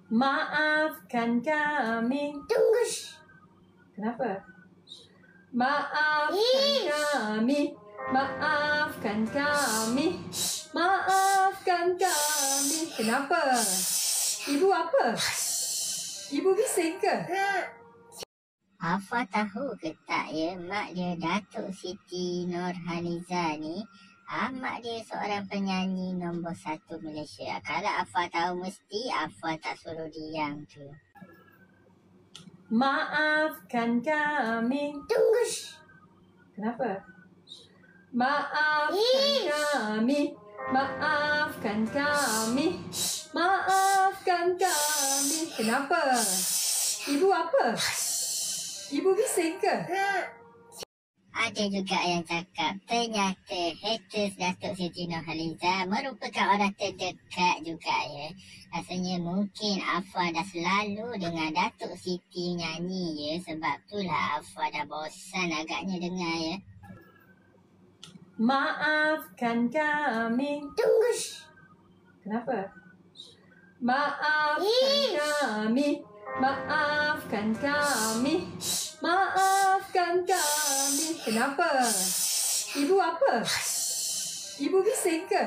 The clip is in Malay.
Maafkan kami. Tunggu. Kenapa? Maafkan kami. Maafkan kami. Maafkan kami. Kenapa? Ibu apa? Ibu bising ke? Afa tahu ke tak ya, mak dia Datuk Siti Nurhaliza ni, mak dia seorang penyanyi nombor 1 Malaysia. Kalau Afa tahu mesti Afa tak suruh diam tu. Maafkan kami. Tunggu. Kenapa? Maafkan kami. Maafkan kami. Maafkan kami. Kenapa? Ibu apa? Ibu bising ke? Ada juga yang cakap ternyata haters Datuk Siti Nurhaliza merupakan orang terdekat juga ya. Rasanya mungkin Afa dah selalu dengan Datuk Siti nyanyi ya. Sebab itulah Afa dah bosan agaknya dengar ya. Maafkan kami. Tunggu. Kenapa? Maafkan kami. Maafkan kami. Maafkan kami. Kenapa? Ibu apa? Ibu bising ke?